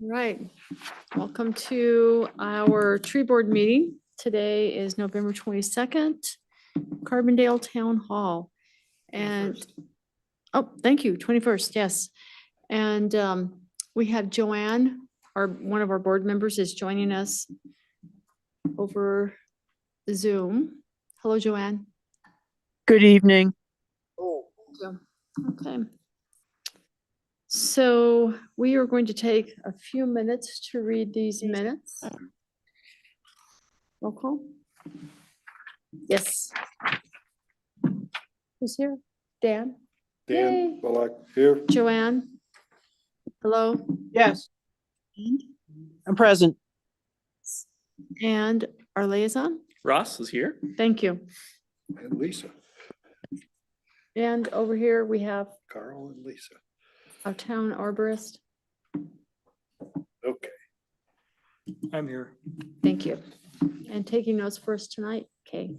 Right. Welcome to our tree board meeting. Today is November 22nd, Carbondale Town Hall. And, oh, thank you, 21st, yes. And we have Joanne, one of our board members is joining us over Zoom. Hello, Joanne. Good evening. Okay. So we are going to take a few minutes to read these minutes. Roll call. Yes. Who's here? Dan? Yay. Dan Bullock here. Joanne? Hello? Yes, I'm present. And our liaison? Ross is here. Thank you. And Lisa, And over here, we have Carl and Lisa. our town arborist. Okay. I'm here. Thank you. And taking notes for us tonight. Okay.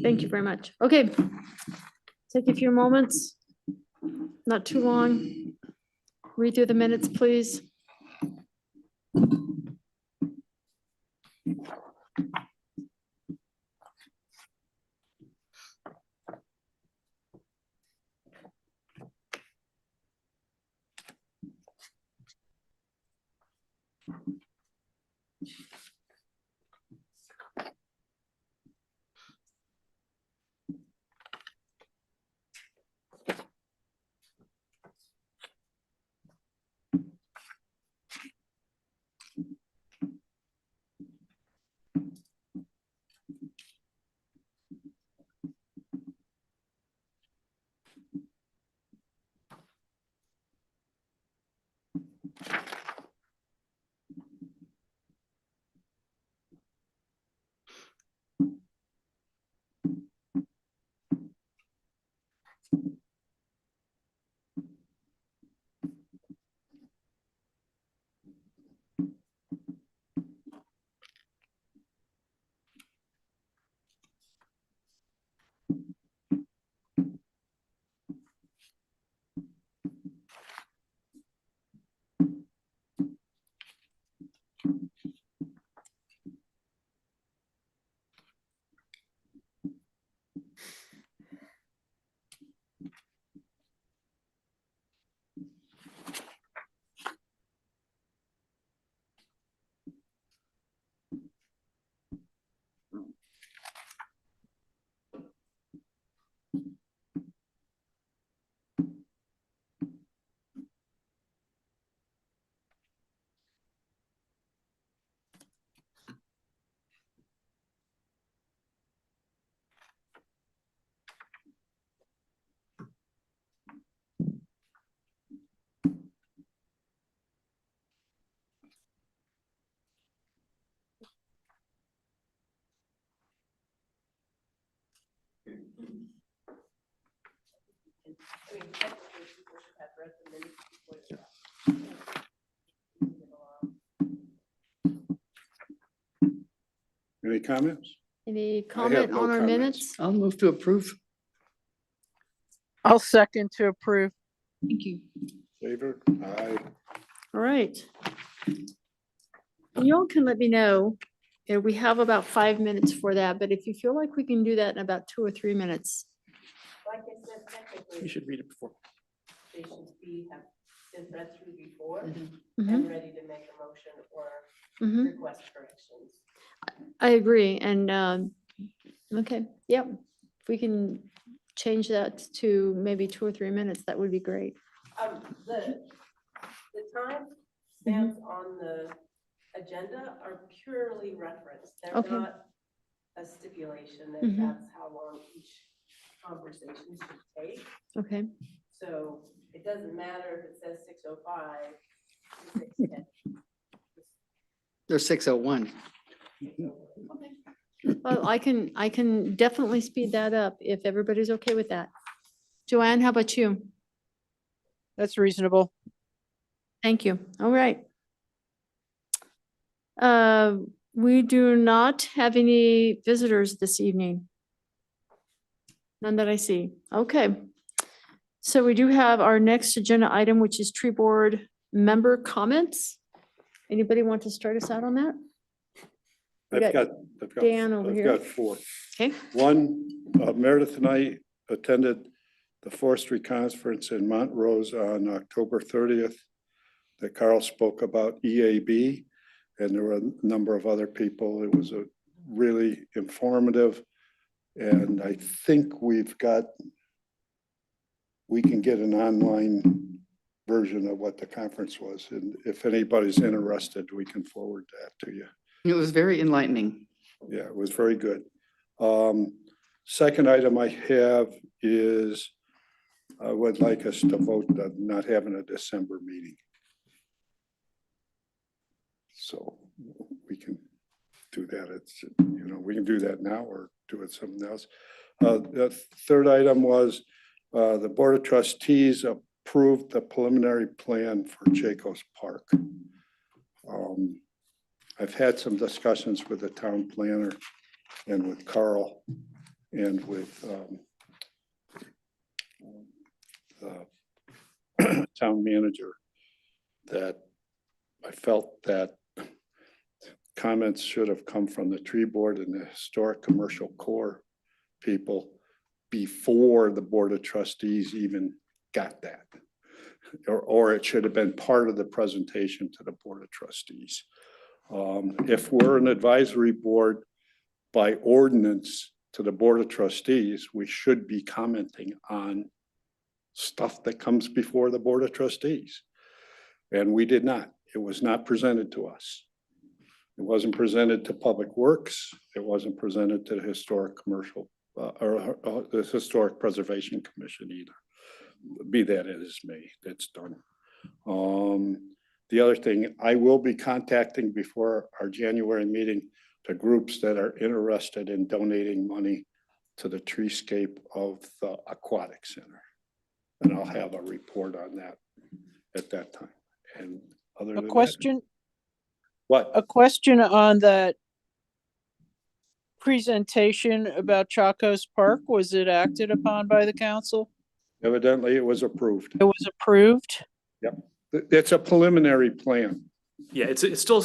Thank you very much. Okay. Take a few moments. Not too long. Read through the minutes, please. Any comments? Any comment no on our comments. minutes? I'll move to approve. I'll second to approve. Thank you. Favor? Aye. All right. You all can let me know. We have about 5 minutes for that, but if you feel like we can do that in about 2 or 3 minutes. Like I said, technically, You should read it before. stations B have been read through before Mhm, and ready to make a motion or mhm. request corrections. I agree. And, okay, yep. If we can change that to maybe 2 or 3 minutes, that would be great. The time stamps on the agenda are purely reference. They're Okay. not a stipulation that Mhm. that's how long each conversation should take. Okay, So it doesn't matter if it says 6:05 to 6:10. They're 6:01. well, I can definitely speed that up if everybody's okay with that. Joanne, how about you? That's reasonable. Thank you. All right. We do not have any visitors this evening. None that I see. Okay. So we do have our next agenda item, which is tree board member comments. Anybody want to start us out on that? We I've got got, Dan over I've here. got four. Okay, One, Meredith and I attended the forestry conference in Montrose on October 30th that Carl spoke about EAB, and there were a number of other people. It was a really informative, and I think we can get an online version of what the conference was, and if anybody's interested, we can forward that to you. It was very enlightening. Yeah, it was very good. Second item I have is I would like us to vote on not having a December meeting. So we can do that. It's, we can do that now or do it something else. The third item was the Board of Trustees approved the preliminary plan for Jacobs Park. I've had some discussions with the town planner and with Carl and with the town manager that I felt that comments should have come from the tree board and the historic commercial core people before the Board of Trustees even got that. Or it should have been part of the presentation to the Board of Trustees. If we're an advisory board by ordinance to the Board of Trustees, we should be commenting on stuff that comes before the Board of Trustees. And we did not. It was not presented to us. It wasn't presented to Public Works. It wasn't presented to the Historic Commercial or the Historic Preservation Commission either. Be that as may, that's done. The other thing, I will be contacting before our January meeting the groups that are interested in donating money to the treescape of the Aquatic Center. And I'll have a report on that at that time. And other than A that, question, what? a question on that presentation about Chacos Park. Was it acted upon by the council? Evidently, it was approved. It was approved? It's a preliminary plan. Yeah, it's still,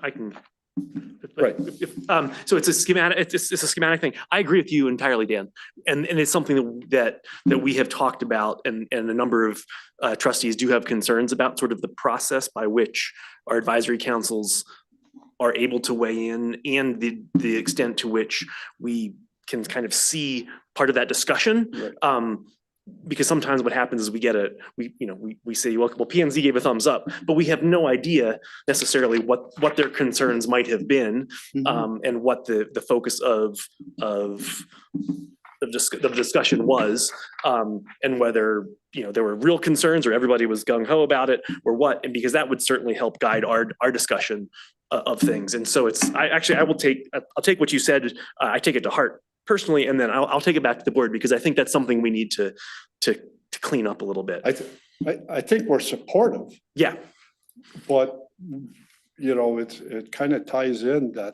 I can. Right. So it's a schematic, it's a schematic thing. I agree with you entirely, Dan. And it's something that we have talked about and a number of trustees do have concerns about sort of the process by which our advisory councils are able to weigh in and the extent to which we can kind of see part of that discussion. Right. Because sometimes what happens is we say, well, P and Z gave a thumbs up, but we have no idea necessarily what their concerns might have been, and what the focus of the discussion was, and whether there were real concerns or everybody was gung ho about it or what, and because that would certainly help guide our discussion of things. And so I'll take what you said. I take it to heart personally, and then I'll take it back to the board because I think that's something we need to clean up a little bit. I think we're supportive, Yeah, but it kind of ties in that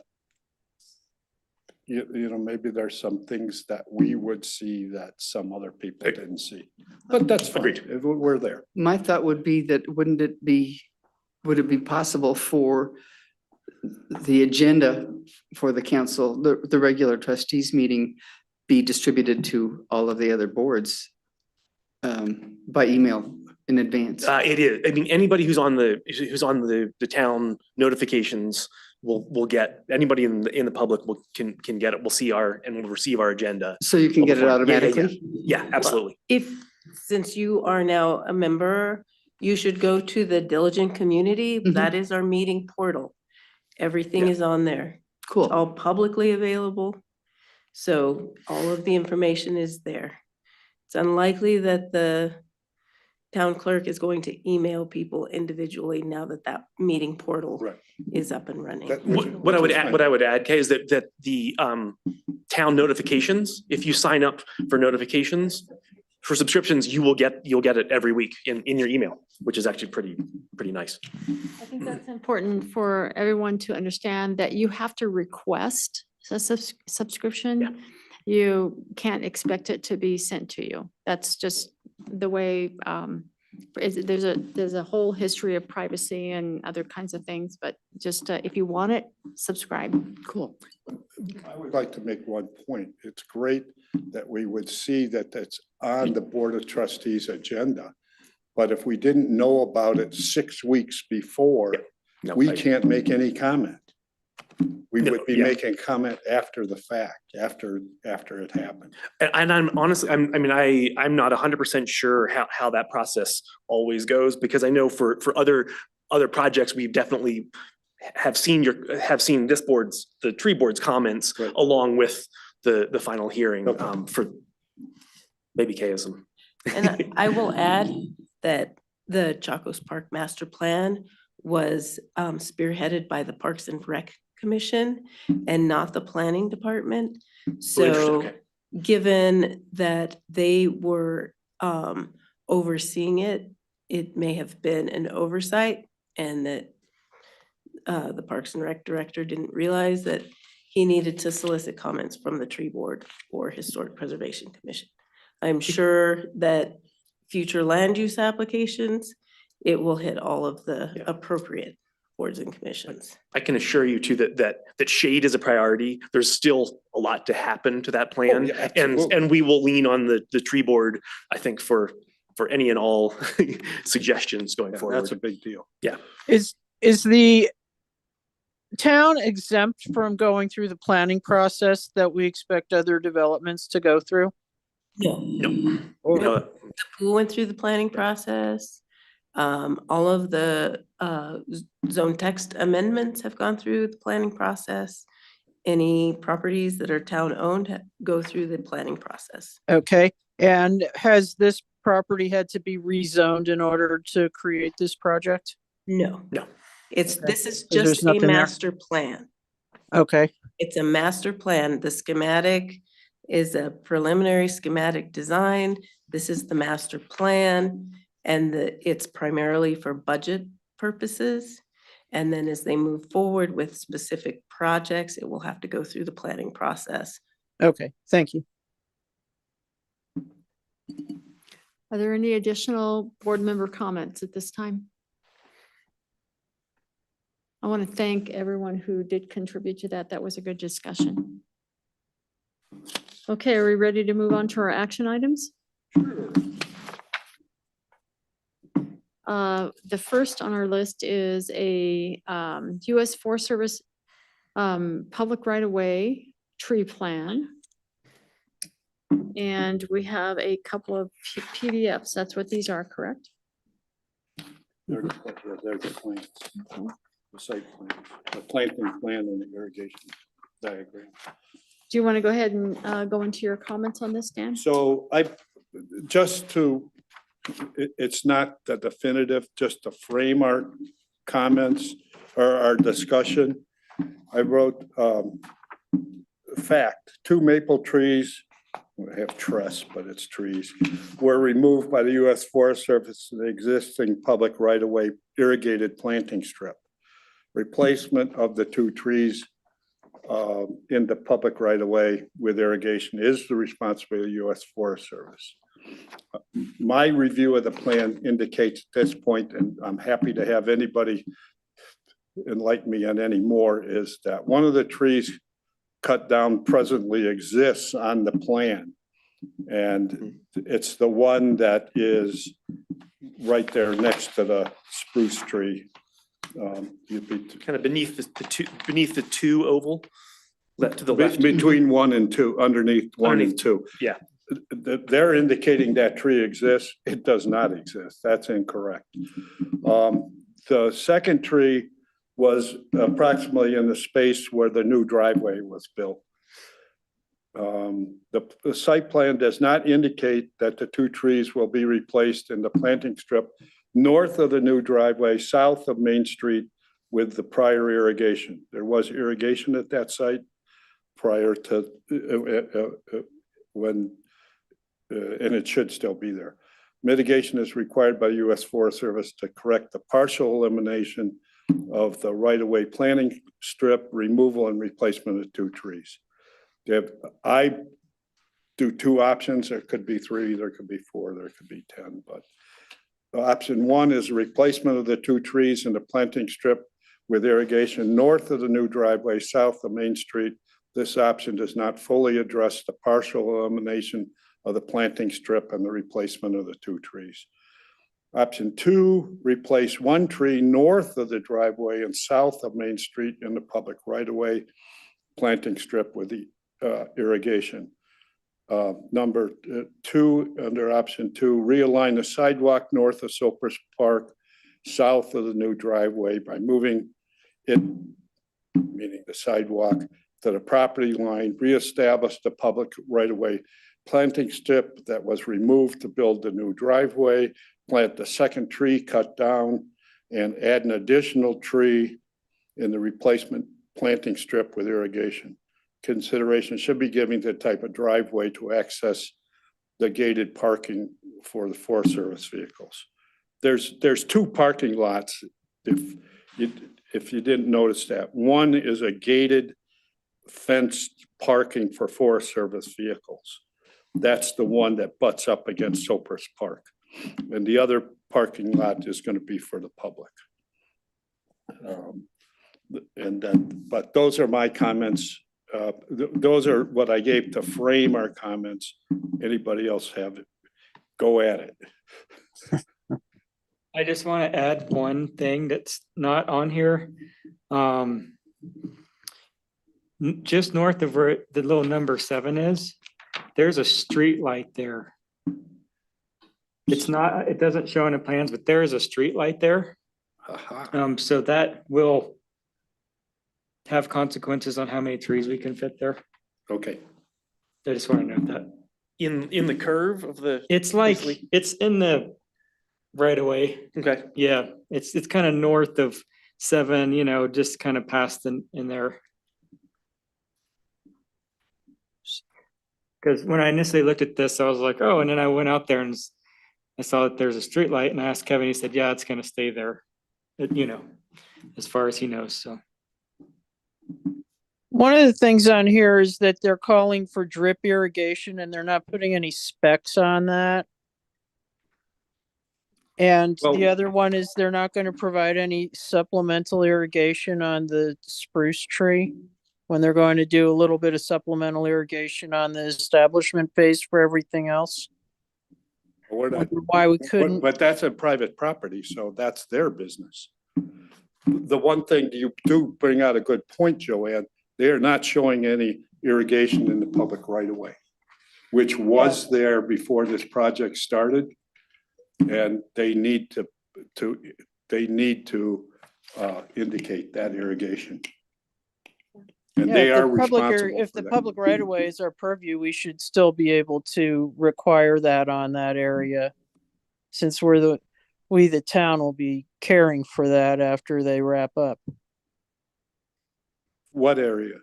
maybe there's some things that we would see that some other people didn't see. But that's fine. Agreed. We're there. My thought would be that would it be possible for the agenda for the council, the regular trustees meeting be distributed to all of the other boards by email in advance? it is. I mean, anybody who's on the town notifications will get, anybody in the public can get it. We'll see and we'll receive our agenda. So you can get it Yeah, yeah, automatically? Yeah, absolutely. Since you are now a member, you should go to the Diligent Community. Mhm. That is our meeting portal. Everything Yeah. is on there. It's Cool. all publicly available. So all of the information is there. It's unlikely that the town clerk is going to email people individually now that meeting portal Right. is up and running. What I would add, Kay, is that the town notifications, if you sign up for notifications, for subscriptions, you'll get it every week in your email, which is actually pretty nice. I think that's important for everyone to understand that you have to request a subscription. You can't expect it to be sent to you. That's just the way there's a whole history of privacy and other kinds of things, but just if you want it, subscribe. Cool. I would like to make one point. It's great that we would see that that's on the Board of Trustees agenda. But if we didn't know about it 6 weeks before, No, we I- can't make any comment. We No, would be yeah. making comment after the fact, after it happened. And I'm honestly, I'm not 100% sure how that process always goes, because I know for other projects, we've definitely have seen the tree board's comments Right. along with the final hearing, Okay. for maybe chaosm. And I will add that the Chacos Park Master Plan was spearheaded by the Parks and Rec Commission and not the Planning Department. Oh, interesting, So okay. given that they were overseeing it, it may have been an oversight, and that the Parks and Rec Director didn't realize that he needed to solicit comments from the Tree Board or Historic Preservation Commission. I'm sure that future land use applications, it will hit all of the Yeah. appropriate boards and commissions. I can assure you too that shade is a priority. There's still a lot to happen to that plan. yeah, And absolutely. we will lean on the tree board, I think, for any and all suggestions going Yeah, forward. that's a big deal. Is the town exempt from going through the planning process that we expect other developments to go through? No. No, Oh, no, Who went through the planning process? All of the zone text amendments have gone through the planning process. Any properties that are town-owned go through the planning process. Okay, and has this property had to be rezoned in order to create this project? No. No. It's, Okay. this is So there's just a nothing there? master plan. Okay, It's a master plan. The schematic is a preliminary schematic design. This is the master plan, and it's primarily for budget purposes. And then as they move forward with specific projects, it will have to go through the planning process. okay, thank you. Are there any additional board member comments at this time? I want to thank everyone who did contribute to that. That was a good discussion. Okay, are we ready to move on to our action items? The first on our list is a US Forest Service public right-of-way tree plan. And we have a couple of PDFs. That's what these are, correct? They're the plans, the site plan, the planting plan and the irrigation diagram. Do you want to go ahead and go into your comments on this, Dan? So it's not the definitive, just to frame our comments or our discussion. I wrote, fact, 2 maple trees, I have truss, but it's trees, were removed by the US Forest Service in the existing public right-of-way irrigated planting strip. Replacement of the 2 trees in the public right-of-way with irrigation is the responsibility of the US Forest Service. My review of the plan indicates at this point, and I'm happy to have anybody enlighten me on any more, is that one of the trees cut down presently exists on the plan. And it's the one that is right there next to the spruce tree. kind of beneath the two oval, left to the left. Between 1 and 2, underneath 1 and Underneath, 2. yeah. They're indicating that tree exists. It does not exist. That's incorrect. The second tree was approximately in the space where the new driveway was built. The site plan does not indicate that the 2 trees will be replaced in the planting strip north of the new driveway, south of Main Street with the prior irrigation. There was irrigation at that site prior to and it should still be there. Mitigation is required by US Forest Service to correct the partial elimination of the right-of-way planting strip, removal and replacement of 2 trees. I do 2 options. There could be 3, there could be 4, there could be 10, but Option one is replacement of the two trees in the planting strip with irrigation north of the new driveway, south of Main Street. This option does not fully address the partial elimination of the planting strip and the replacement of the two trees. Option two, replace one tree north of the driveway and south of Main Street in the public right-of-way planting strip with the irrigation. Number two, under option two, realign the sidewalk north of Sopers Park, south of the new driveway by moving it, meaning the sidewalk, to the property line, reestablish the public right-of-way planting strip that was removed to build the new driveway, plant the second tree cut down, and add an additional tree in the replacement planting strip with irrigation. Consideration should be given to the type of driveway to access the gated parking for the Forest Service vehicles. There's two parking lots, if you didn't notice that. One is a gated fenced parking for Forest Service vehicles. That's the one that butts up against Sopers Park. And the other parking lot is going to be for the public. But those are my comments. Those are what I gave to frame our comments. Anybody else have it? Go at it. I just want to add one thing that's not on here. Just north of where the little number 7 is, there's a street light there. It's not, it doesn't show in the plans, but there is a street light there. Aha. So that will have consequences on how many trees we can fit there. Okay. I just want to note that. In the curve of the, It's like, Basically- it's in the right away. okay, Yeah, it's kind of north of 7, just kind of past in there. Because when I initially looked at this, I was like, oh, and then I went out there and I saw that there's a street light and I asked Kevin, he said, yeah, it's gonna stay there. As far as he knows, so. One of the things on here is that they're calling for drip irrigation and they're not putting any specs on that. And the Well- other one is they're not going to provide any supplemental irrigation on the spruce tree when they're going to do a little bit of supplemental irrigation on the establishment phase for everything else. We're not, Wonder why we couldn't. but that's a private property, so that's their business. The one thing you do bring out a good point, Joanne, they are not showing any irrigation in the public right of way, which was there before this project started. And they need to indicate that irrigation. And Yeah, they if the are public responsible If for the that. public right of way is our purview, we should still be able to require that on that area. Since we the town will be caring for that after they wrap up. What area?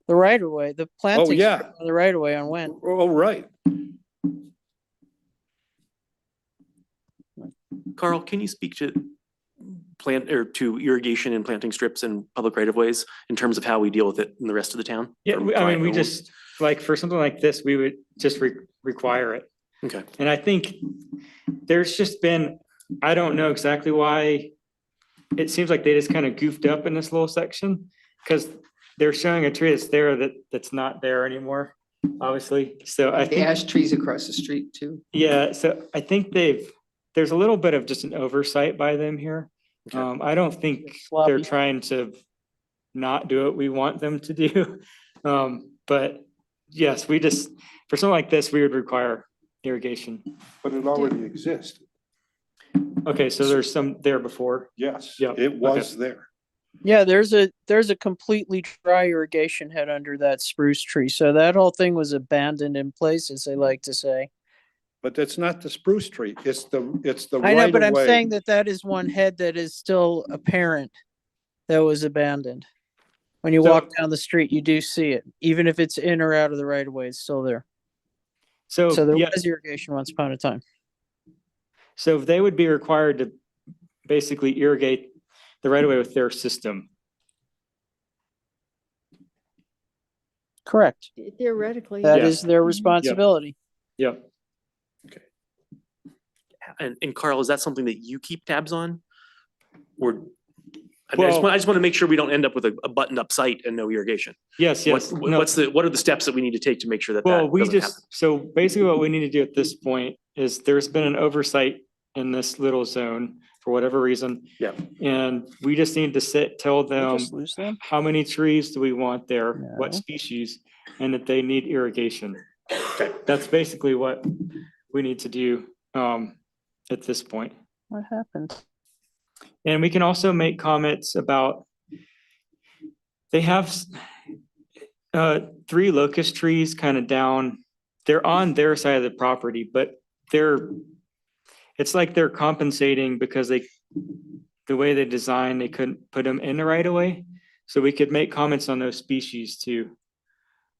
The right of way, the planting. yeah. strip on The right of way on when. Oh, right. Carl, can you speak to to irrigation and planting strips and public right of ways in terms of how we deal with it in the rest of the town? Yeah, Or we or- just, like, for something like this, we would just require it. Okay, And I think there's just been, I don't know exactly why. It seems like they just kind of goofed up in this little section, because they're showing a tree that's there that's not there anymore, obviously. So I The think, ash trees across the street too. yeah, so I think there's a little bit of just an oversight by them here. Okay. I don't think they're Sloppy. trying to not do what we want them to do. But yes, for something like this, we would require irrigation. But it already exists. Okay, so there's some there before. Yes, Yeah, it was there. Yeah, there's a completely dry irrigation head under that spruce tree. So that whole thing was abandoned in place, as they like to say. But that's not the spruce tree. It's the I know, right but of I'm way. saying that is one head that is still apparent that was abandoned. When you So- walk down the street, you do see it, even if it's in or out of the right of way, it's still there. So So, there yeah, was irrigation once upon a time. so they would be required to basically irrigate the right of way with their system. Correct. Theoretically. That Yeah. is their responsibility. Yep. and Carl, is that something that you keep tabs on? Or, I Well- just want to make sure we don't end up with a buttoned up site and no irrigation. Yes, yes. No. What are the steps that we need to take to make sure that Well, that we doesn't happen? so basically what we need to do at this point is there's been an oversight in this little zone for whatever reason. Yeah. And we just need to tell Did we them just lose them? how many trees do we want there, what No. species, and that they need irrigation. Okay. That's basically what we need to do at this point. What happened? And we can also make comments about, they have 3 locust trees kind of down, they're on their side of the property, but it's like they're compensating because the way they designed, they couldn't put them in the right of way. So we could make comments on those species too.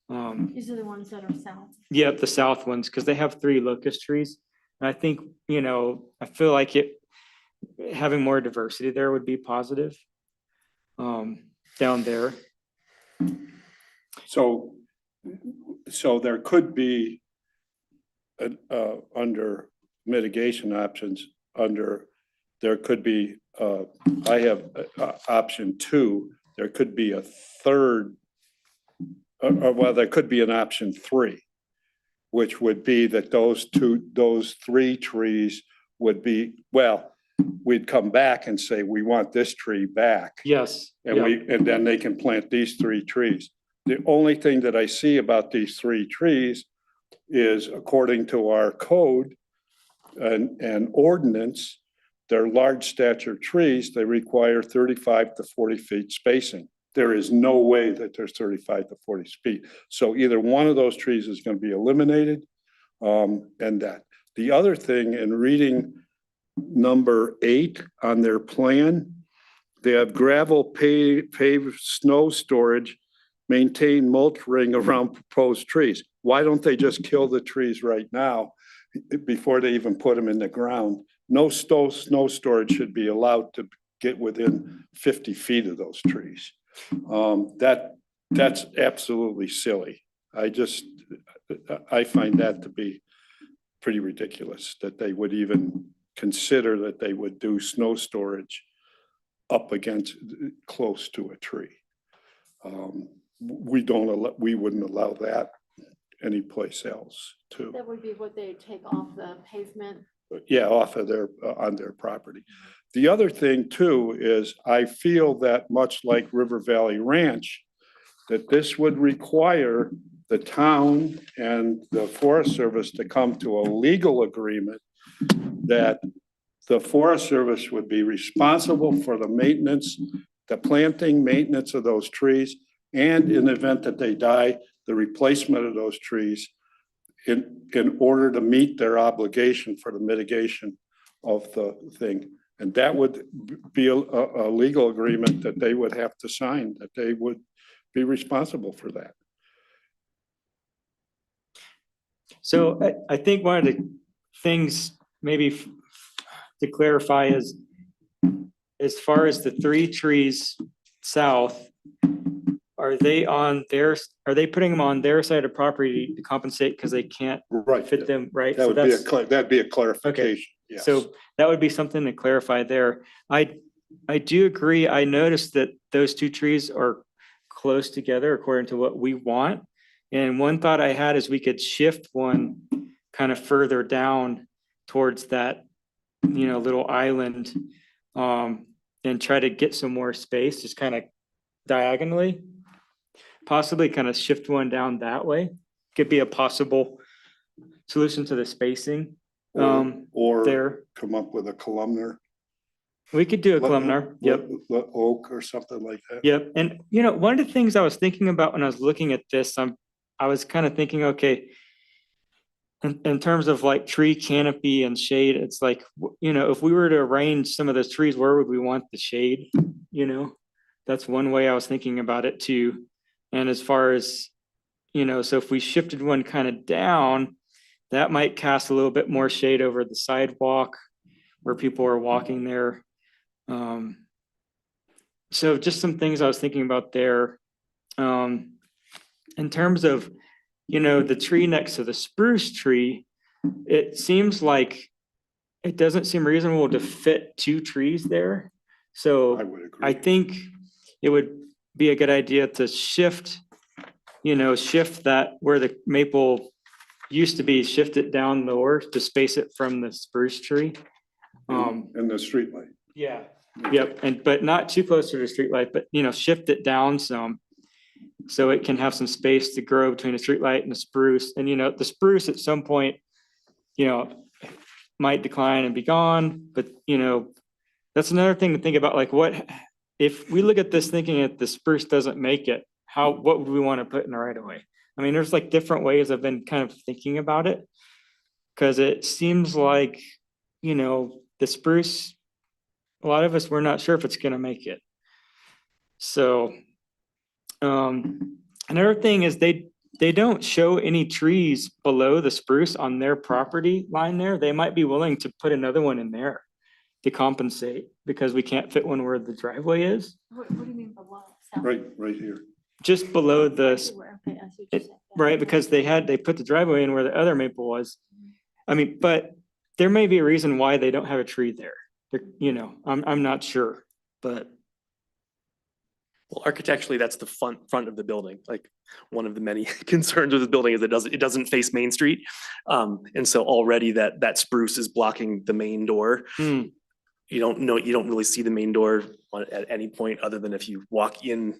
These are the ones that are south. Yep, the south ones, because they have 3 locust trees. And I think, I feel like having more diversity there would be positive. Down there. So there could be under mitigation options, there could be, I have option 2, there could be a third, well, there could be an option 3, which would be that those 3 trees would be, well, we'd come back and say, we want this tree back. Yes. And then they can plant these 3 trees. The only thing that I see about these 3 trees is according to our code and ordinance, they're large stature trees. They require 35 to 40 feet spacing. There is no way that there's 35 to 40 feet. So either one of those trees is going to be eliminated. And that. The other thing in reading number 8 on their plan, they have gravel paved snow storage, maintain mulch ring around proposed trees. Why don't they just kill the trees right now before they even put them in the ground? No snow storage should be allowed to get within 50 feet of those trees. That's absolutely silly. I find that to be pretty ridiculous that they would even consider that they would do snow storage up against, close to a tree. We wouldn't allow that anyplace else too. That would be what they take off the pavement. Yeah, off of on their property. The other thing too is I feel that much like River Valley Ranch, that this would require the town and the Forest Service to come to a legal agreement that the Forest Service would be responsible for the maintenance, the planting, maintenance of those trees, and in the event that they die, the replacement of those trees in order to meet their obligation for the mitigation of the thing. And that would be a legal agreement that they would have to sign, that they would be responsible for that. So I think one of the things maybe to clarify is, as far as the 3 trees south, are they putting them on their side of property to compensate because they can't Right. fit them, right? That So would that'd be a clarification. Yes. So that would be something to clarify there. I do agree. I noticed that those 2 trees are close together according to what we want. And one thought I had is we could shift one kind of further down towards that, little island, and try to get some more space, just kind of diagonally, possibly kind of shift one down that way. Could be a possible solution to the spacing. Or There, come up with a columnar. we could do a columnar. Yep. Oak or something like that. Yep. And one of the things I was thinking about when I was looking at this, I was kind of thinking, okay, in terms of like tree canopy and shade, it's like, if we were to arrange some of those trees, where would we want the shade? That's one way I was thinking about it too. And as far as, so if we shifted one kind of down, that might cast a little bit more shade over the sidewalk where people are walking there. So just some things I was thinking about there. In terms of, the tree next to the spruce tree, it seems like it doesn't seem reasonable to fit 2 trees there. So I would agree. I think it would be a good idea to shift that where the maple used to be, shift it down lower to space it from the spruce tree. In the streetlight. Yeah. Yep, but not too close to the street light, but shift it down some. So it can have some space to grow between the street light and the spruce. And the spruce at some point, might decline and be gone, but that's another thing to think about, like what, if we look at this thinking that the spruce doesn't make it, what would we want to put in the right of way? I mean, there's like different ways I've been kind of thinking about it. Cause it seems like, the spruce, a lot of us, we're not sure if it's gonna make it. So, another thing is they don't show any trees below the spruce on their property line there. They might be willing to put another one in there to compensate because we can't fit one where the driveway is, What do you mean below? South? Right here. just below I the, see where- okay, I see what you're it- saying. right, because they put the driveway in where the other maple was. I mean, but there may be a reason why they don't have a tree there. I'm not sure, but Well, architecturally, that's the front of the building. Like one of the many concerns with the building is it doesn't face Main Street. And so already that spruce is blocking the main door. You don't really see the main door at any point other than if you walk in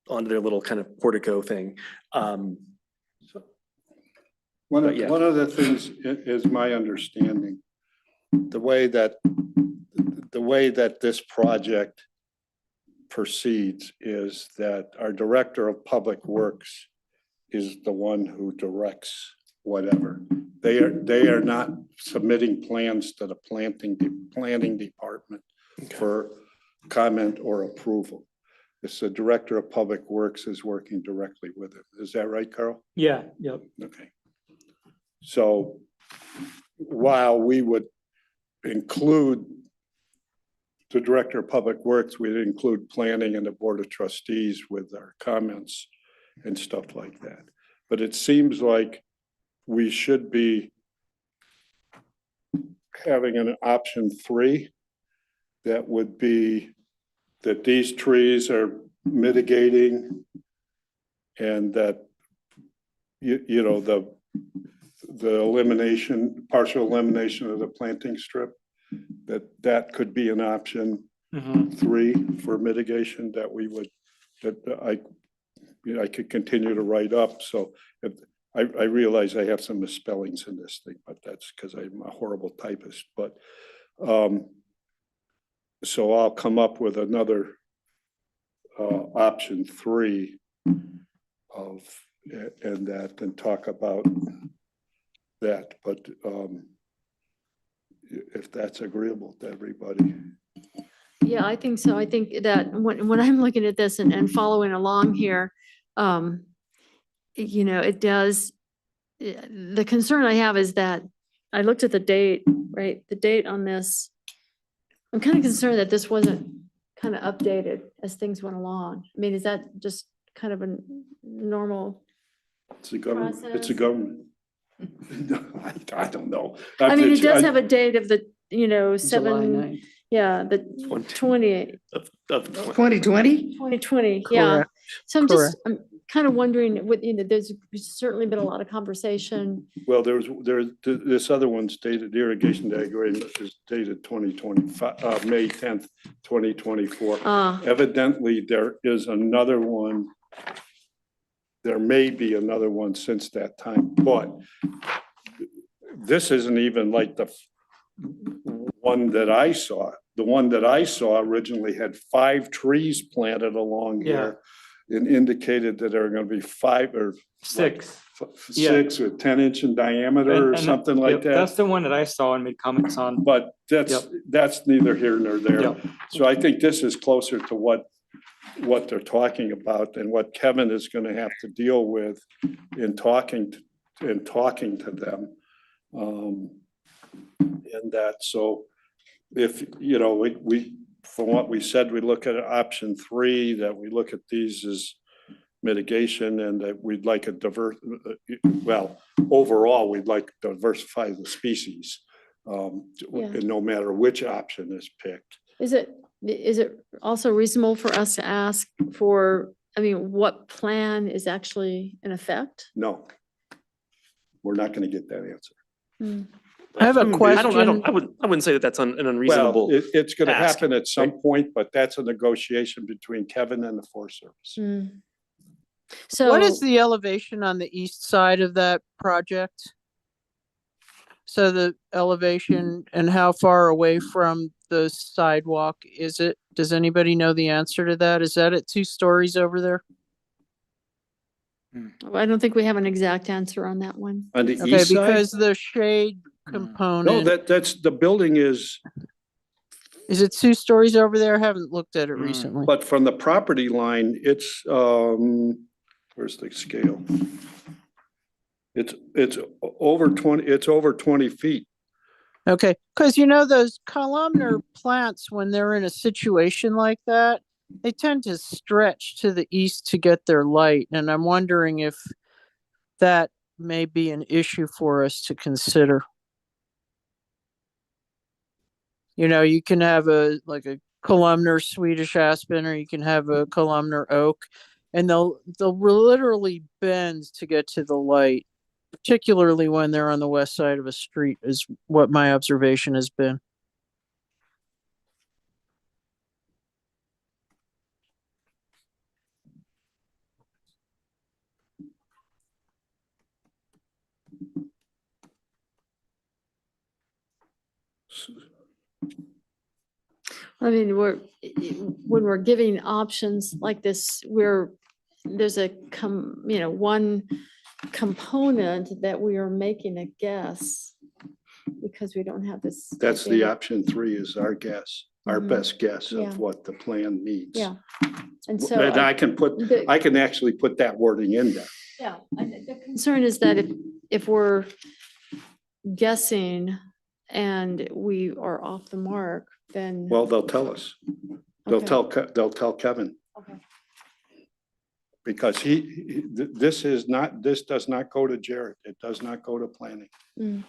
onto their little kind of portico thing. One But yeah. of the things is my understanding, the way that this project proceeds is that our Director of Public Works is the one who directs whatever. They are not submitting plans to the planning department for comment or approval. It's the Director of Public Works is working directly with it. Is that right, Carl? yeah, yep. Okay. So while we would include the Director of Public Works, we'd include planning and the Board of Trustees with our comments and stuff like that. But it seems like we should be having an option 3 that would be that these trees are mitigating and that the elimination, partial elimination of the planting strip, that could be an option 3 for mitigation that we would, that I could continue to write up. So if I realize I have some misspellings in this thing, but that's because I'm a horrible typist. But so I'll come up with another option 3 and talk about that. But if that's agreeable to everybody. Yeah, I think so. I think that when I'm looking at this and following along here, it does, the concern I have is that I looked at the date, right? The date on this. I'm kind of concerned that this wasn't kind of updated as things went along. I mean, is that just kind of a normal? It's a government. It's a Process. government. I don't know. I mean, it does have a date of the, July 7, 9th. yeah, the 20, Of 2020? 2020, yeah. Correct, So I'm just, correct. I'm kind of wondering, there's certainly been a lot of conversation. Well, there's this other one's dated, the irrigation diagram is dated 2025, May 10th, 2024. Evidently, there is another one. There may be another one since that time, but this isn't even like the one that I saw. The one that I saw originally had 5 trees planted along here and indicated that there are going to be 5 or 6. 6 or 10-inch in diameter or something like that. That's the one that I saw and made comments on. But that's neither here nor there. Yep. So I think this is closer to what they're talking about and what Kevin is going to have to deal with in talking to them. And that, so if, we, from what we said, we look at option 3, that we look at these as mitigation and that we'd like overall, we'd like to diversify the species. Yeah. and no matter which option is picked. Is it also reasonable for us to ask for, I mean, what plan is actually in effect? No. We're not gonna get that answer. Hmm. I have a question. I wouldn't say that that's an Well, unreasonable. it's gonna ask, happen at some point, but that's a negotiation between Kevin and the Forest Service. Hmm. So. What is the elevation on the east side of that project? So the elevation and how far away from the sidewalk is it? Does anybody know the answer to that? Is that at 2 stories over there? I don't think we have an exact answer on that one. On the Okay, east side? because the shade No, component, that's, the building is, is it 2 stories over there? I haven't looked at it recently. but from the property line, it's, where's the scale? It's over 20 feet. Okay, because you know, those columnar plants, when they're in a situation like that, they tend to stretch to the east to get their light. And I'm wondering if that may be an issue for us to consider. You know, you can have like a columnar Swedish aspen, or you can have a columnar oak, and they'll literally bend to get to the light, particularly when they're on the west side of a street, is what my observation has been. I mean, when we're giving options like this, there's one component that we are making a guess because we don't have this. That's the option 3 is our guess, our Mhm. best guess Yeah. of what the plan needs. Yeah. And so. And I can I can actually put that wording in there. Yeah, the concern is that if we're guessing and we are off the mark, then. Well, they'll tell us. They'll Okay. they'll tell Kevin. Okay. Because this does not go to Jared. It does not go to planning. Mm.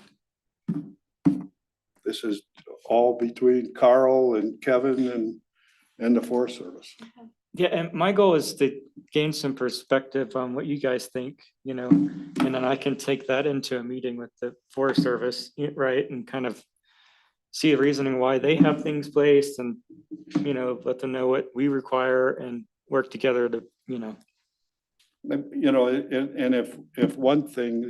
This is all between Carl and Kevin and the Forest Service. Yeah, and my goal is to gain some perspective on what you guys think, and then I can take that into a meeting with the Forest Service, right? And kind of see the reasoning why they have things placed and, let them know what we require and work together to, And if one thing,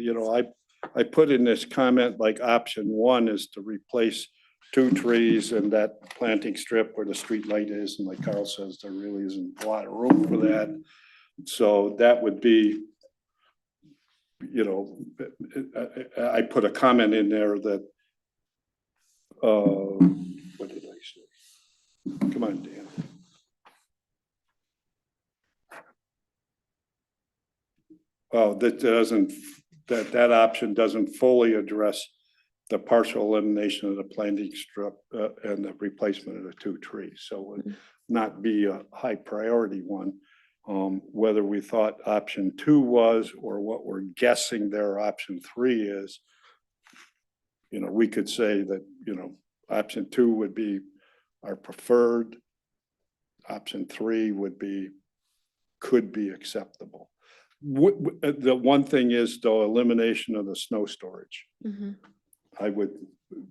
I put in this comment, like option 1 is to replace 2 trees and that planting strip where the street light is. And like Carl says, there really isn't a lot of room for that. So that would be, I put a comment in there that, what did I say? Come on, Dan. Oh, that option doesn't fully address the partial elimination of the planting strip and the replacement of the 2 trees. So it would not be a high priority one. Whether we thought option 2 was, or what we're guessing their option 3 is, we could say that, option 2 would be our preferred. Option 3 could be acceptable. The one thing is the elimination of the snow storage. Mhm. I would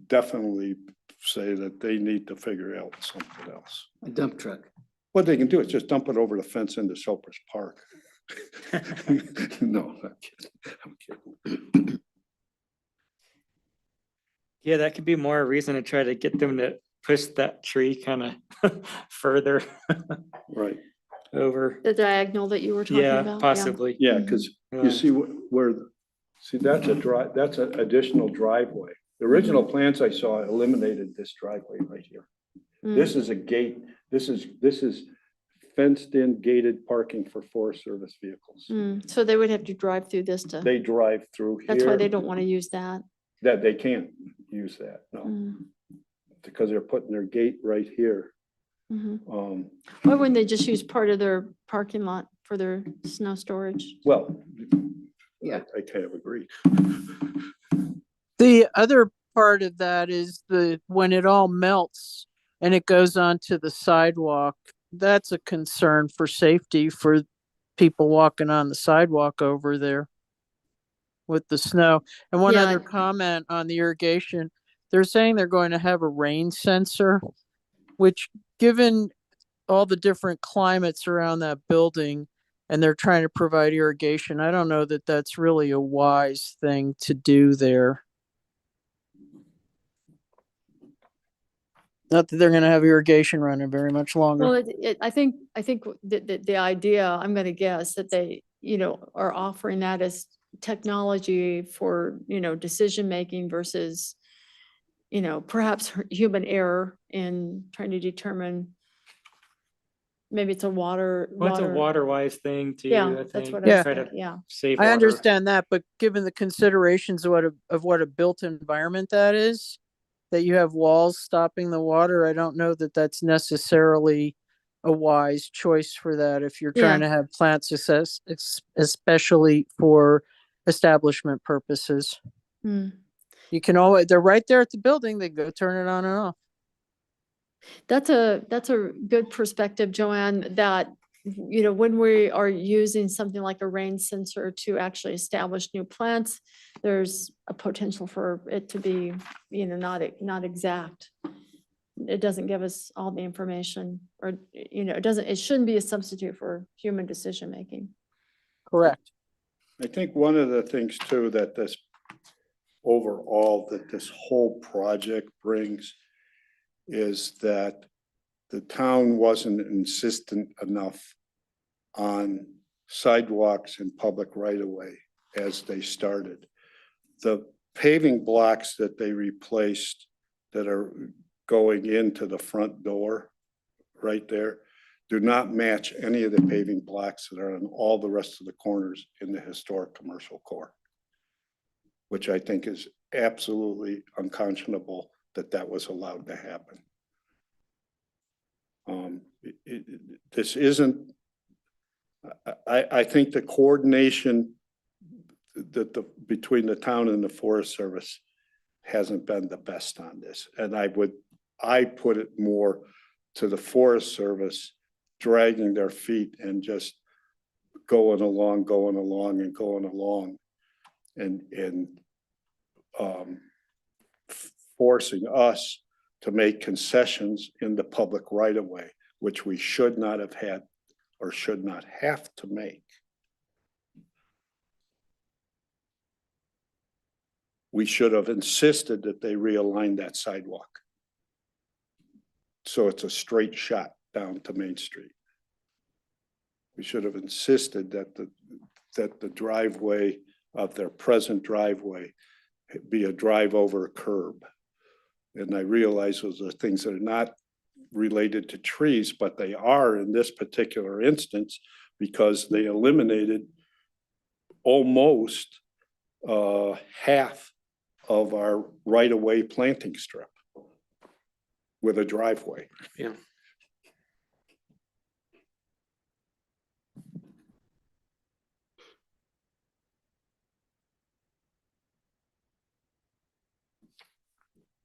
definitely say that they need to figure out something else. A dump truck. What they can do is just dump it over the fence into Soper's Park. No, I'm kidding. yeah, that could be more a reason to try to get them to push that tree kind of further Right, The diagonal that you were talking yeah, about. possibly. yeah, because you see see, that's an additional driveway. The original plans I saw eliminated this driveway right here. Mm. This is a gate, this is fenced in gated parking for Forest Service vehicles. So they would have to drive through this to, They drive through here. that's why they don't want to use that. That they can't use that, no, Mm. because they're putting their gate right here. Mhm. Um, Why wouldn't they just use part of their parking lot for their snow storage? well, Yeah. I kind of agree. The other part of that is when it all melts and it goes onto the sidewalk, that's a concern for safety for people walking on the sidewalk over there with the snow. And one Yeah. other comment on the irrigation, they're saying they're going to have a rain sensor, which given all the different climates around that building and they're trying to provide irrigation, I don't know that that's really a wise thing to do there. Not that they're gonna have irrigation running very much Well, longer. I think the idea, I'm gonna guess that they, are offering that as technology for, decision-making versus, perhaps human error in trying to determine maybe it's a water. Well, it's a water wise thing too, Yeah, I that's think. what Yeah. I Try said, to yeah. save I water. understand that, but given the considerations of what a built environment that is, that you have walls stopping the water, I don't know that that's necessarily a wise choice for that if you're trying to have plant success, especially for establishment purposes. Hmm. You can always, they're right there at the building, they go turn it on and off. That's a good perspective, Joanne, that, when we are using something like a rain sensor to actually establish new plants, there's a potential for it to be, not exact. It doesn't give us all the information or, it shouldn't be a substitute for human decision-making. Correct. I think one of the things too that this whole project brings is that the town wasn't insistent enough on sidewalks and public right of way as they started. The paving blocks that they replaced that are going into the front door right there do not match any of the paving blocks that are on all the rest of the corners in the historic commercial core, which I think is absolutely unconscionable that was allowed to happen. This isn't, I think the coordination between the town and the Forest Service hasn't been the best on this. And I put it more to the Forest Service dragging their feet and just going along and forcing us to make concessions in the public right of way, which we should not have had or should not have to make. We should have insisted that they realign that sidewalk, so it's a straight shot down to Main Street. We should have insisted that the driveway of their present driveway be a drive over a curb. And I realize those are things that are not related to trees, but they are in this particular instance because they eliminated almost half of our right-of-way planting strip with a driveway. Yeah.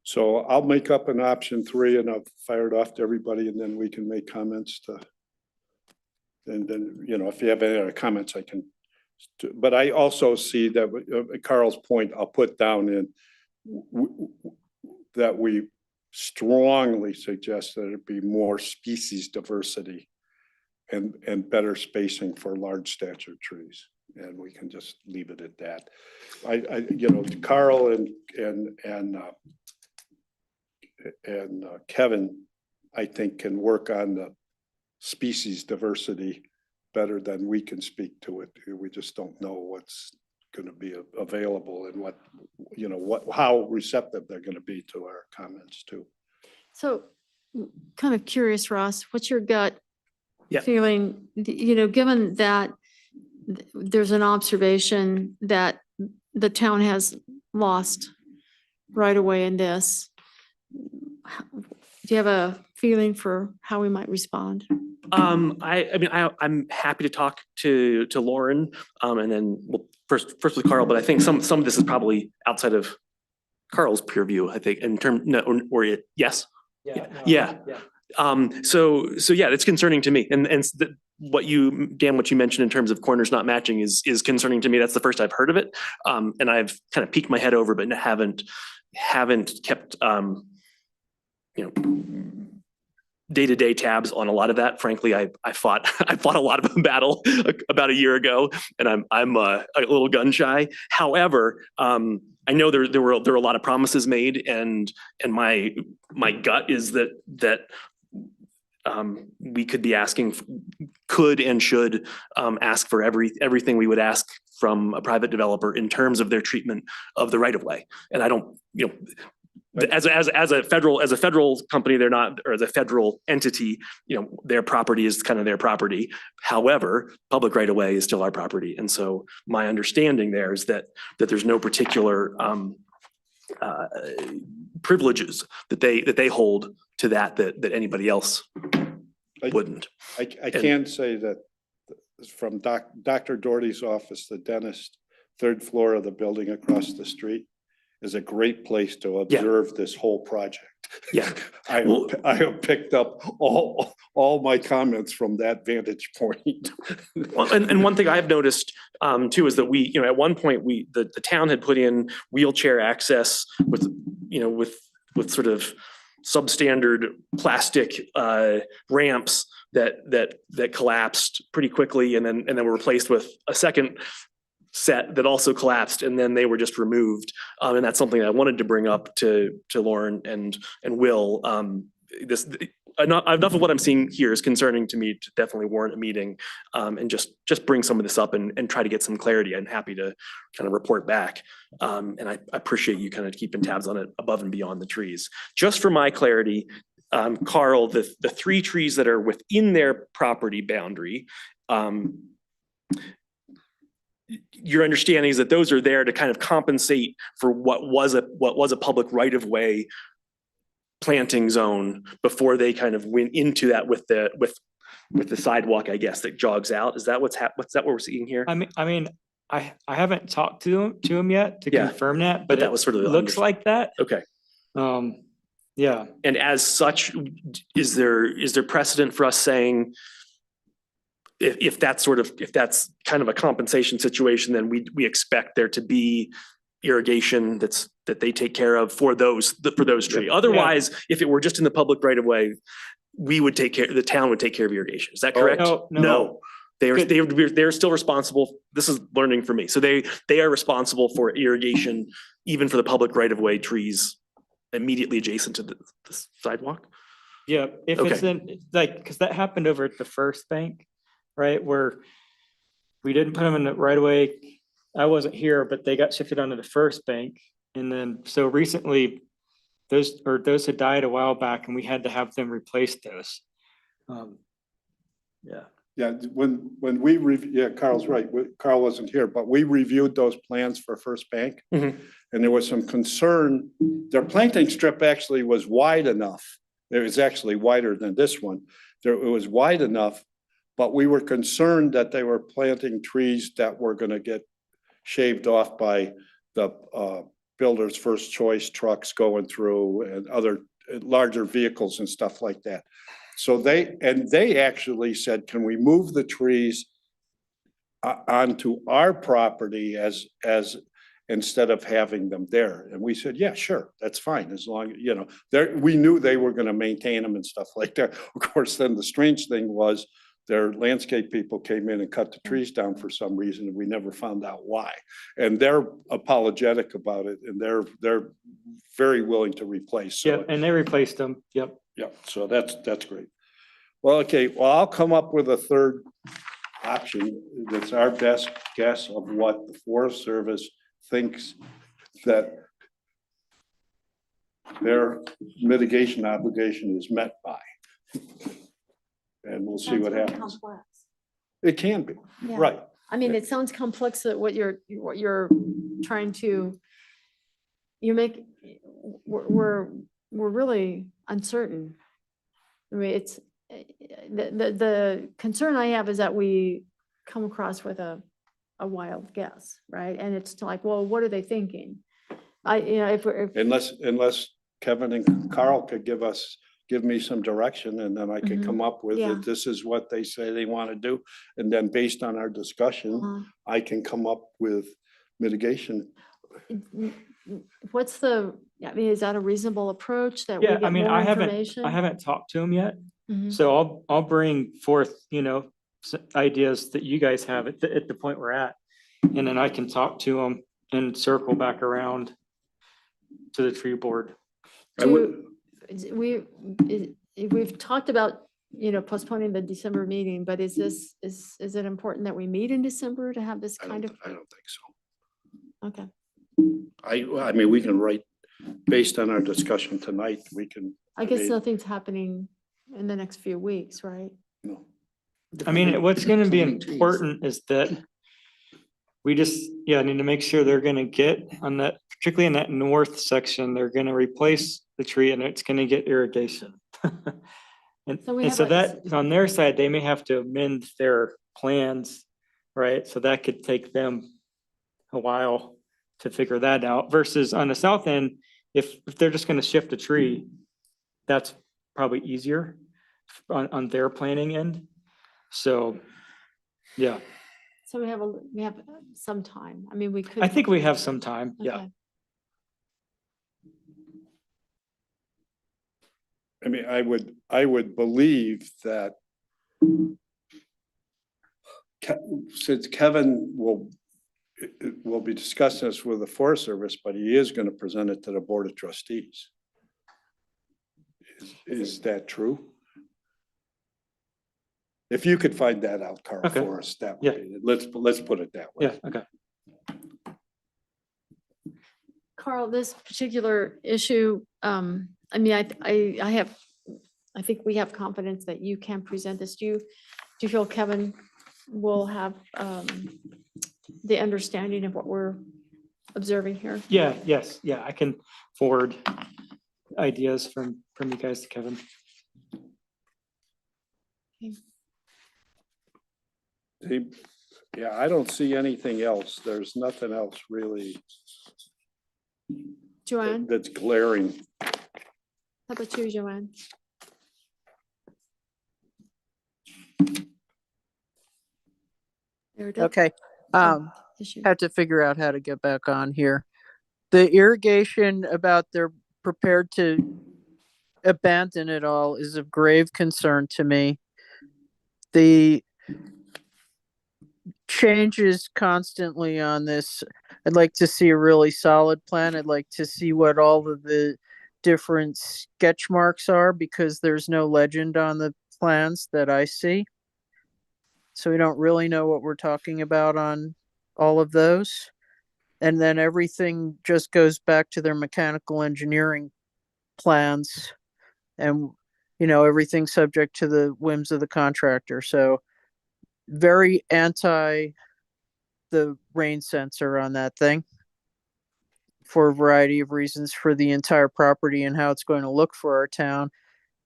So I'll make up an option 3 and I'll fire it off to everybody and then we can make comments to. And then, if you have any other comments, I can. But I also see that Carl's point I'll put down in that we strongly suggest that it be more species diversity and better spacing for large stature trees. And we can just leave it at that. Carl and Kevin, I think, can work on the species diversity better than we can speak to it. We just don't know what's going to be available and how receptive they're going to be to our comments too. So kind of curious, Ross, what's your gut Yeah. feeling, given that there's an observation that the town has lost right away in this? Do you have a feeling for how we might respond? I'm happy to talk to Lauren, and then first with Carl, but I think some of this is probably outside of Carl's purview, I think, in term, no, yes? Yeah. Yeah. So yeah, it's concerning to me. And what you mentioned in terms of corners not matching is concerning to me. That's the first I've heard of it. And I've kind of peeked my head over, but haven't kept, day-to-day tabs on a lot of that. Frankly, I fought a lot of a battle about a year ago, and I'm a little gun shy. However, I know there were a lot of promises made, and my gut is that we could be could and should ask for everything we would ask from a private developer in terms of their treatment of the right of way. And I don't, as a federal company, they're not, or as a federal entity, their property is kind of their property. However, public right of way is still our property. And so my understanding there is that there's no particular privileges that they hold to that anybody else wouldn't. I can say that from Dr. Doherty's office, the dentist, third floor of the building across the street is a great place to observe this whole project. Yeah. I have picked up all my comments from that vantage point. Well, and one thing I've noticed too is that we, at one point the town had put in wheelchair access with sort of substandard plastic ramps that collapsed pretty quickly, and then were replaced with a second set that also collapsed, and then they were just removed. And that's something I wanted to bring up to Lauren and Will. Enough of what I'm seeing here is concerning to me to definitely warrant a meeting, and just bring some of this up and try to get some clarity. I'm happy to kind of report back. And I appreciate you kind of keeping tabs on it above and beyond the trees. Just for my clarity, Carl, the 3 trees that are within their property boundary, your understanding is that those are there to kind of compensate for what was a public right of way planting zone before they kind of went into that with the sidewalk, I guess, that jogs out. Is that what's what we're seeing here? I mean, I haven't talked to him yet to Yeah. confirm that, But but that it was sort of the looks like that. Okay. Yeah. And as such, is there precedent for us saying if that's kind of a compensation situation, then we expect there to be irrigation that they take care of for those trees. Otherwise, if it were just in the public right of way, the town would take care of irrigation. Is that correct? No. They're still responsible. This is learning for me. So they are responsible for irrigation, even for the public right of way trees immediately adjacent to the sidewalk. Yeah, if it's Okay. in, because that happened over at the first bank, right, where we didn't put them in the right away. I wasn't here, but they got shifted onto the first bank. And then, so recently, those had died a while back, and we had to have them replace those. Yeah. Yeah, when we Carl's right. Carl wasn't here, but we reviewed those plans for First Bank. Mhm. And there was some concern. Their planting strip actually was wide enough. It was actually wider than this one. It was wide enough, but we were concerned that they were planting trees that were gonna get shaved off by the builder's first choice trucks going through and other larger vehicles and stuff like that. So they actually said, can we move the trees onto our property as instead of having them there? And we said, yeah, sure, that's fine, as long, we knew they were gonna maintain them and stuff like that. Of course, then the strange thing was their landscape people came in and cut the trees down for some reason, and we never found out why. And they're apologetic about it, and they're very willing to replace. So Yeah, and they replaced them. Yep. yeah, so that's great. Well, okay, well, I'll come up with a third option. That's our best guess of what the Forest Service thinks that their mitigation obligation is met by. And we'll see what happens. Complex. It can be, Yeah. right. I mean, it sounds complex that what you're trying to, we're really uncertain. I mean, it's, the concern I have is that we come across with a wild guess, right? And it's like, well, what are they thinking? if we're, Unless Kevin and Carl could give me some direction, and then I could Mhm. come up with Yeah. that this is what they say they want to do. And then based on our discussion, I can come up with mitigation. what's is that a reasonable approach that we Yeah, I get mean, more I haven't information? talked to him yet. Mhm. So I'll bring forth, ideas that you guys have at the point we're at. And then I can talk to them and circle back around to the tree board. I would, We've talked about, postponing the December meeting, but is it important that we meet in December to have this I kind don't, of? I don't think so. Okay, I mean, we can write, based on our discussion tonight, we can. I guess mean, nothing's happening in the next few weeks, right? no. I mean, what's gonna be Planting trees. important is that we just, need to make sure they're gonna get on that, particularly in that north section, they're gonna replace the tree and it's gonna get irrigation. And So we and have so a- that, on their side, they may have to amend their plans, right? So that could take them a while to figure that out versus on the south end, if they're just gonna shift a tree, that's probably easier on their planning end. So, yeah, So we have some time. I mean, we could. I think we have some time, yeah. Okay. I mean, I would believe that since Kevin will be discussing this with the Forest Service, but he is going to present it to the Board of Trustees. Is that true? If you could find that out, Carl, Okay. for us, that Yeah. way, let's put it that way. Yeah, okay. Carl, this particular issue, I mean, I think we have confidence that you can present this. Do you feel Kevin will have the understanding of what we're observing here? Yes, I can forward ideas from you guys to Kevin. Yeah, I don't see anything else. There's nothing else really Joanne, that's glaring. how about you, Joanne? Meredith? Okay, Issue. have to figure out how to get back on here. The irrigation about they're prepared to abandon it all is of grave concern to me. The changes constantly on this. I'd like to see a really solid plan. I'd like to see what all of the different sketch marks are because there's no legend on the plans that I see. So we don't really know what we're talking about on all of those. And then everything just goes back to their mechanical engineering plans and, everything subject to the whims of the contractor. So very anti the rain sensor on that thing for a variety of reasons for the entire property and how it's going to look for our town.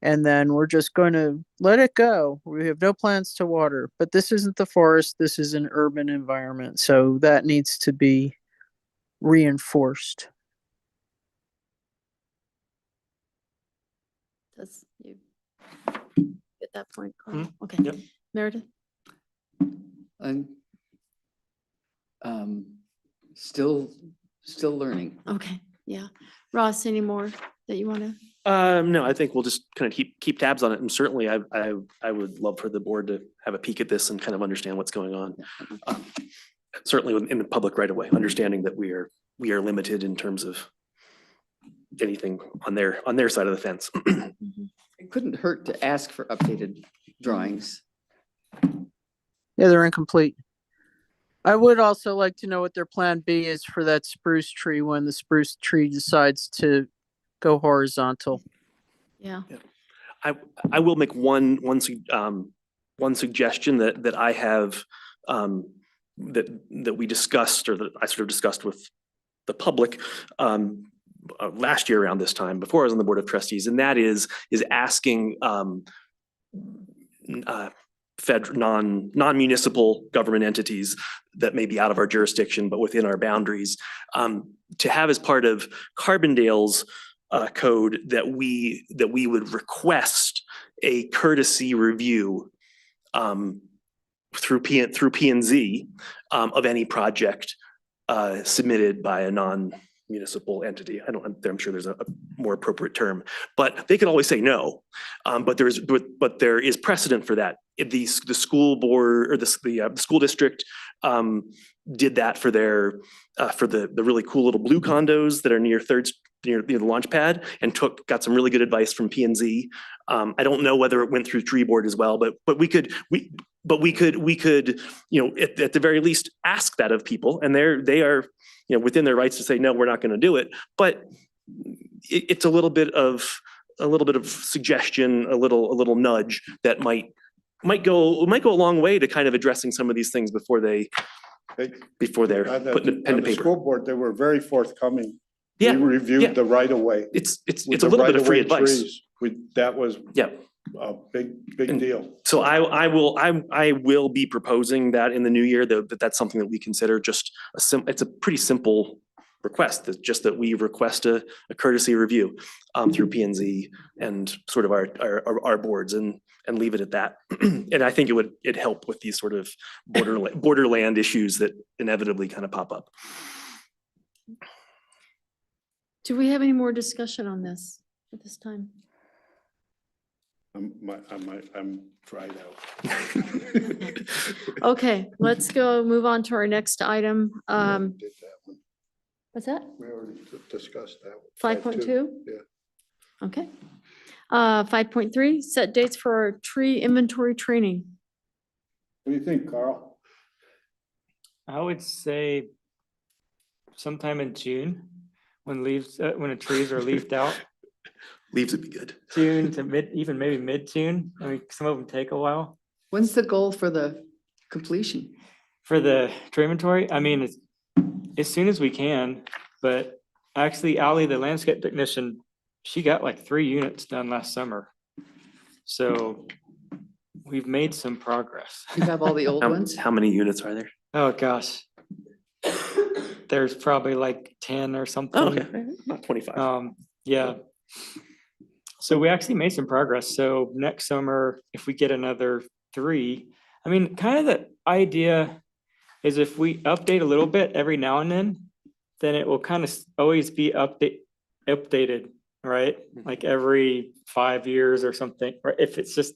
And then we're just going to let it go. We have no plans to water, but this isn't the forest. This is an urban environment. So that needs to be reinforced. Does you get that point, Carl? Mhm. Okay. Yep. Meredith? I'm still learning. Okay, yeah. Ross, any more that you want to? No, I think we'll just kind of keep tabs on it, and certainly I would love for the board to have a peek at this and kind of understand what's going on. Certainly in the public right away, understanding that we are limited in terms of anything on their side of the fence. It couldn't hurt to ask for updated drawings. Yeah, they're incomplete. I would also like to know what their plan B is for that spruce tree when the spruce tree decides to go horizontal. Yeah, I will make one suggestion that I have that we discussed, or that I sort of discussed with the public last year around this time before I was on the Board of Trustees, and that is asking non-municipal government entities that may be out of our jurisdiction, but within our boundaries, to have as part of Carbondale's code that we would request a courtesy review through P and Z of any project submitted by a non-municipal entity. I'm sure there's a more appropriate term, but they could always say no. But there is precedent for that. If the school board or the school district did that for their for the really cool little blue condos that are near the launch pad, and got some really good advice from P and Z. I don't know whether it went through tree board as well, but we could, at the very least ask that of people, and they are, within their rights to say, no, we're not going to do it. But it's a little bit of suggestion, a little nudge that might go a long way to kind of addressing some of these things before they're putting pen to On the paper. school board, they were very forthcoming. Yeah, We reviewed yeah. the right of way. It's a little bit of free advice. That was Yeah. a big And deal. So I will be proposing that in the new year, that's something that we consider just it's a pretty simple request, that we request a courtesy review through P and Z and sort of our boards and leave it at that. And I think it'd help with these sort of borderland issues that inevitably kind of pop up. Do we have any more discussion on this at this time? I'm fried out. Okay, let's move on to our next item. We already did that one. What's that? We already discussed that one. 5.2? Yeah. Okay. 5.3, set dates for our tree inventory training. What do you think, Carl? I would say sometime in June, when the trees are leafed out. Leaves would be good. June to even maybe mid-June. I mean, some of them take a while. When's the goal for the completion? For the tree inventory, I mean, it's as soon as we can, but actually Ally, the landscape technician, she got like 3 units done last summer. So we've made some progress. You have all the old ones? How many units are there? Oh, gosh. There's probably like 10 or something. Oh, okay, not 25. Yeah. So we actually made some progress. So next summer, if we get another 3, I mean, kind of the idea is if we update a little bit every now and then it will kind of always be updated, right? Like every 5 years or something, or if it's just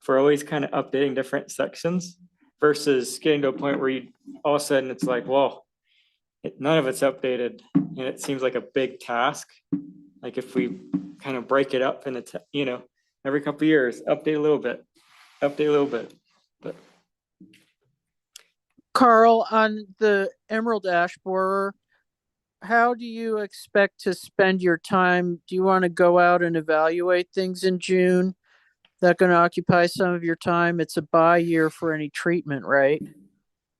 for always kind of updating different sections versus getting to a point where you all of a sudden it's like, well, none of it's updated and it seems like a big task. Like if we kind of break it up in every couple of years, update a little bit. But Carl, on the Emerald Ash borer, how do you expect to spend your time? Do you want to go out and evaluate things in June? That going to occupy some of your time? It's a bye year for any treatment, right?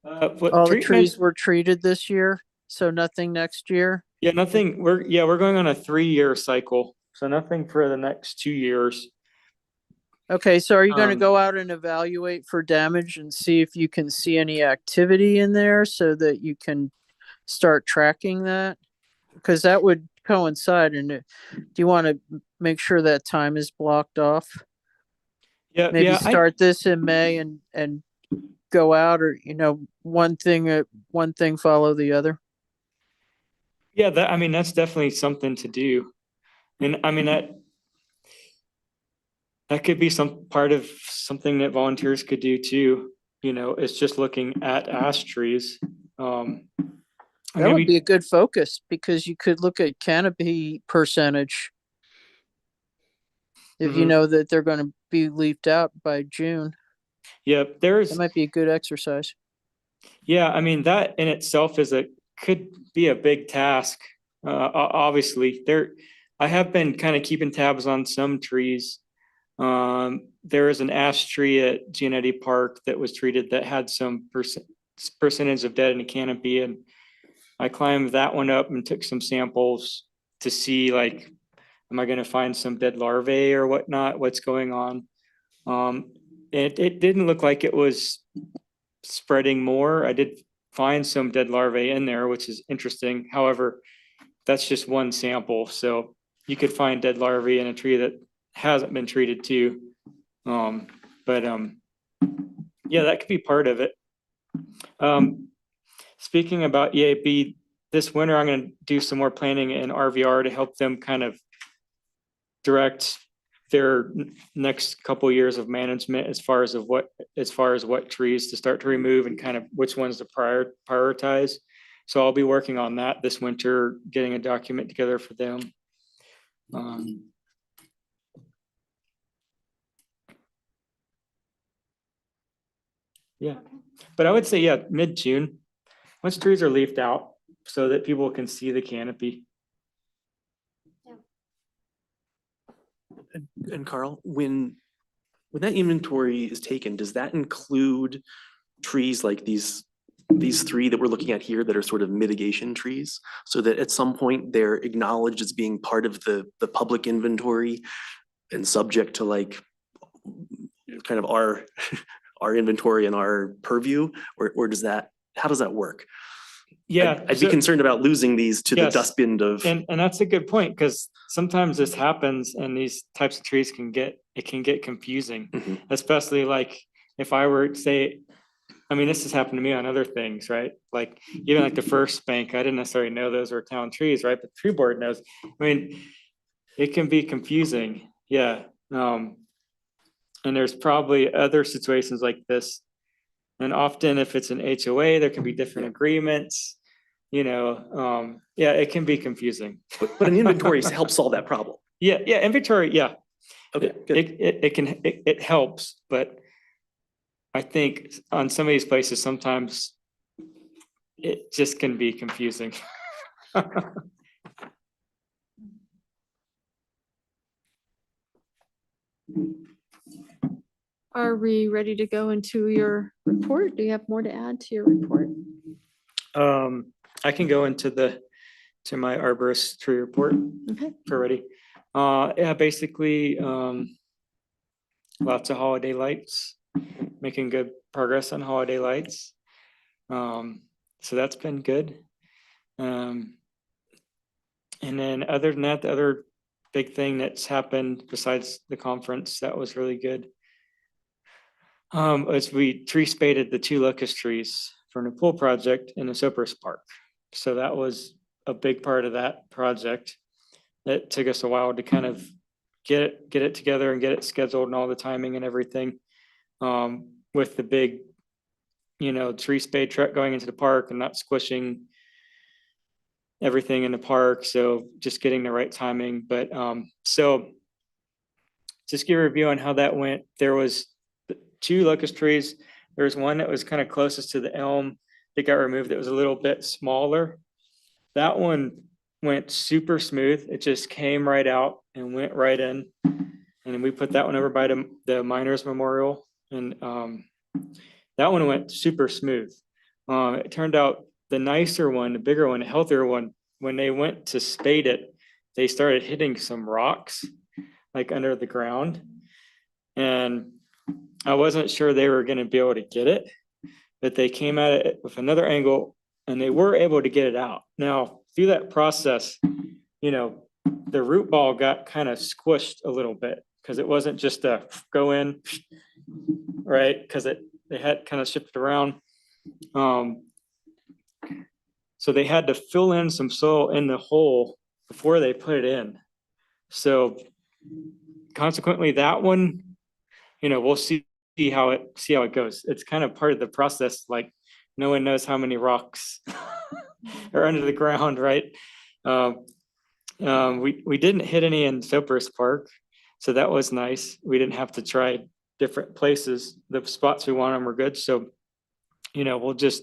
All the trees were treated this year, so nothing next year? Yeah, nothing. We're going on a 3-year cycle. So nothing for the next 2 years. Okay, so are you going to go out and evaluate for damage and see if you can see any activity in there so that you can start tracking that? Because that would coincide. And do you want to make sure that time is blocked off? Yeah, Maybe start this in May and go out, or one thing follow the other. Yeah, that's definitely something to do. And I mean that could be some part of something that volunteers could do too. It's just looking at ash trees. That would be a good focus because you could look at canopy percentage. If you know that they're going to be leafed out by June. Yeah, that might be a good exercise. Yeah, I mean, that in itself could be a big task. Obviously, I have been kind of keeping tabs on some trees. There is an ash tree at Giannetti Park that was treated that had some percentage of dead in the canopy, and I climbed that one up and took some samples to see, like, am I going to find some dead larvae or whatnot? What's going on? it didn't look like it was spreading more. I did find some dead larvae in there, which is interesting. However, that's just one sample. So you could find dead larvae in a tree that hasn't been treated too. But yeah, that could be part of it. Speaking about EAB, this winter, I'm going to do some more planning in RVR to help them kind of direct their next couple years of management as far as what trees to start to remove and kind of which ones to prioritize. So I'll be working on that this winter, getting a document together for them. Yeah, but I would say, yeah, mid-June, once trees are leafed out so that people can see the canopy. And Carl, when that inventory is taken, does that include trees like these three that we're looking at here that are sort of mitigation trees? So that at some point they're acknowledged as being part of the public inventory and subject to like kind of our inventory and our purview, or does that, how does that work? Yeah. I'd be so- concerned about losing these to the Yes. dustbin of. And that's a good point, because sometimes this happens and these types of trees can get confusing, Mhm. especially like if I were to say, I mean, this has happened to me on other things, right? Like even like the first bank, I didn't necessarily know those were town trees, right? But the tree board knows. I mean, it can be confusing. Yeah. And there's probably other situations like this. And often if it's an HOA, there can be different agreements, you know, yeah, it can be confusing. But an inventory helps solve that problem. Yeah, inventory, yeah. Okay, good. It helps, but I think on some of these places, sometimes it just can be confusing. Are we ready to go into your report? Do you have more to add to your report? I can go into to my arborist tree report Okay. if we're ready. Yeah, basically, lots of holiday lights, making good progress on holiday lights. So that's been good. And then other than that, the other big thing that's happened besides the conference that was really good. Is we tree spaded the 2 locust trees for the pool project in the Cypress Park. So that was a big part of that project. It took us a while to kind of get it together and get it scheduled and all the timing and everything. With the big, tree spade truck going into the park and not squishing everything in the park. So just getting the right timing. But so just give a review on how that went. There was 2 locust trees. There was one that was kind of closest to the elm that got removed. That was a little bit smaller. That one went super smooth. It just came right out and went right in. And then we put that one over by the Miners Memorial. And that one went super smooth. It turned out the nicer one, the bigger one, the healthier one, when they went to spade it, they started hitting some rocks like under the ground. And I wasn't sure they were going to be able to get it, but they came at it with another angle and they were able to get it out. Now, through that process, the root ball got kind of squished a little bit because it wasn't just a go in, right? Because they had kind of shifted around. So they had to fill in some soil in the hole before they put it in. So consequently, that one, we'll see how it goes. It's kind of part of the process. Like no one knows how many rocks are under the ground, right? We didn't hit any in Cypress Park, so that was nice. We didn't have to try different places. The spots we want them were good. So, we'll just,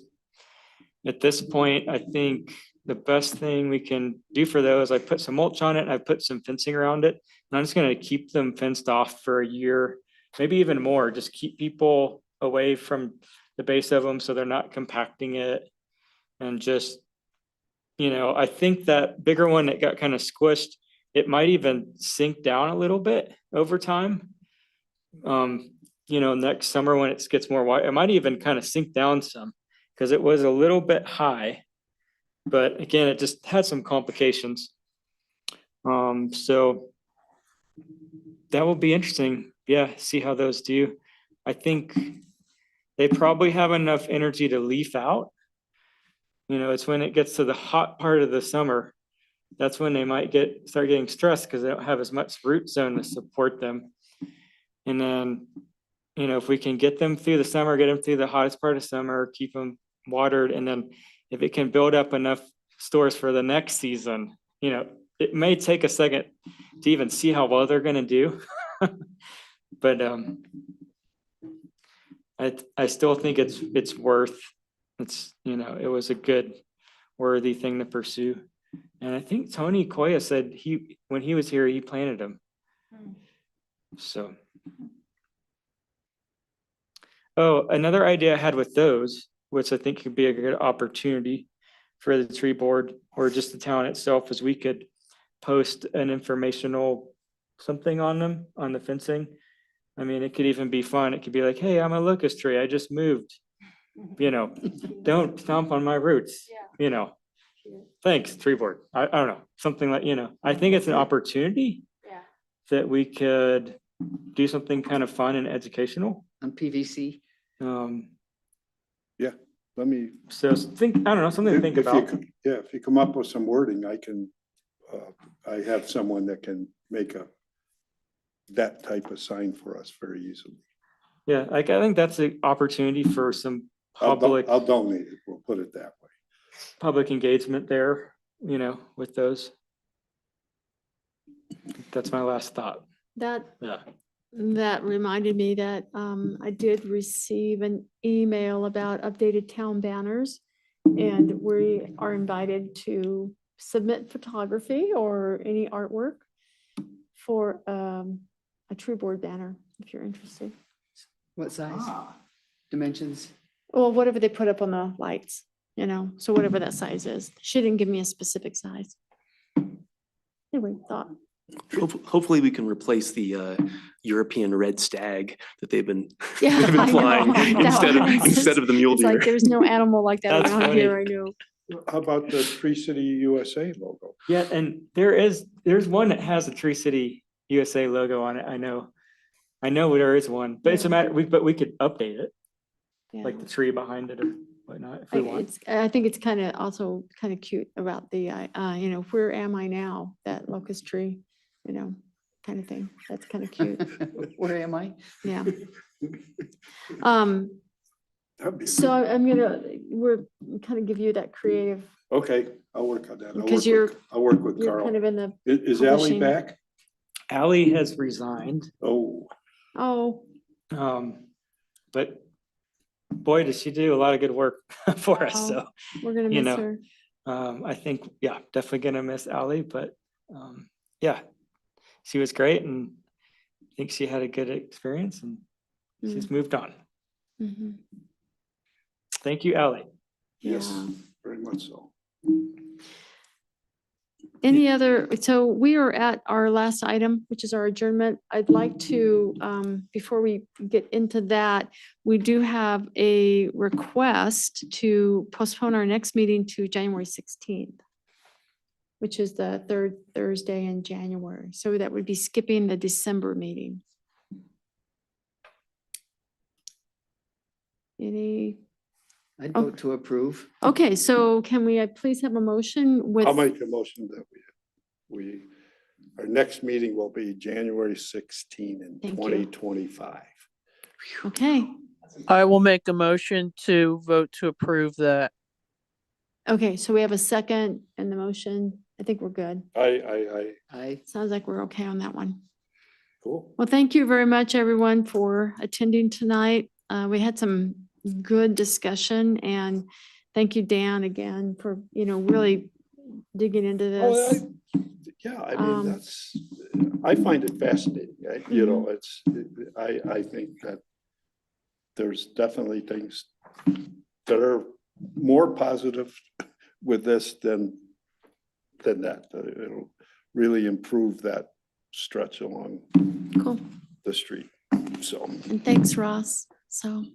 at this point, I think the best thing we can do for those, I put some mulch on it and I put some fencing around it. And I'm just going to keep them fenced off for a year, maybe even more, just keep people away from the base of them so they're not compacting it. And just, I think that bigger one that got kind of squished, it might even sink down a little bit over time. next summer when it gets more wide, it might even kind of sink down some, because it was a little bit high. But again, it just had some complications. So that will be interesting. Yeah, see how those do. I think they probably have enough energy to leaf out. It's when it gets to the hot part of the summer, that's when they might start getting stressed because they don't have as much root zone to support them. And then, if we can get them through the summer, get them through the hottest part of summer, keep them watered, and then if it can build up enough stores for the next season, it may take a second to even see how well they're gonna do. But I still think it's worth, it was a good, worthy thing to pursue. And I think Tony Koya said when he was here, he planted them. So. Oh, another idea I had with those, which I think could be a good opportunity for the tree board or just the town itself, is we could post an informational something on them, on the fencing. I mean, it could even be fun. It could be like, hey, I'm a locust tree. I just moved. Don't stomp on my roots. Thanks, tree board. I don't know, something like, I think it's an opportunity that we could do something kind of fun and educational. On PVC. Let me. So I don't know, something to think if you about. Yeah, if you come up with some wording, I have someone that can make that type of sign for us very easily. Yeah, I think that's an opportunity for some I'll public donate it. We'll put it that way. public engagement there, with those. That's my last thought. That Yeah. That reminded me that I did receive an email about updated town banners. And we are invited to submit photography or any artwork for a tree board banner, if you're interested. What size? Dimensions? Well, whatever they put up on the lights, so whatever that size is. She didn't give me a specific size. Anyway, thought. Hopefully we can replace the European red stag that they've been Yeah, they've been I know. flying That instead of the mule It's like deer. there's no animal like that That's around here, funny. I know. How about the Tree City USA logo? Yeah, and there's one that has a Tree City USA logo on it. I know there is one, but it's a matter, but we could update it, Yeah. like the tree behind it or whatnot, if we want. I think it's kind of also kind of cute about the, where am I now? That locust tree, kind of thing. That's kind of cute. Where am I? Yeah. That'd be So we're kind of give you that creative, okay. I'll work on that. Because I'll work with you're kind Carl. of in the, Is Ally publishing. back? Ally has resigned, Oh, but boy, does she do a lot of good work for us. Wow. So we're gonna You miss know, her. I think, yeah, definitely gonna miss Ally, but yeah, she was great and I think she had a good experience and she's moved on. Mhm. Thank you, Ally. yes, Yeah. very much so. Any other, so we are at our last item, which is our adjournment. I'd like to, before we get into that, we do have a request to postpone our next meeting to January 16th, which is the third Thursday in January. So that would be skipping the December meeting. Any, I'd vote to approve. okay, so can we please have a motion with? I'll make a motion that our next meeting will be January 16 in Thank you. 2025. Okay, I will make a motion to vote to approve that. okay, so we have a second in the motion. I think we're good. I Sounds like we're okay on that one. Cool. Well, thank you very much, everyone, for attending tonight. We had some good discussion and thank you, Dan, again, for, really digging into Oh, this. yeah, I mean, Um, I find it fascinating. Mm-hmm. I think that there's definitely things that are more positive with this than that. It'll really improve that stretch along Cool. the street. so. And thanks, Ross. So,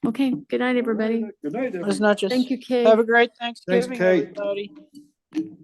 okay, good night, everybody. Good night, It's not just, Thank you, Kay. have a great Thanksgiving, Kate. everybody.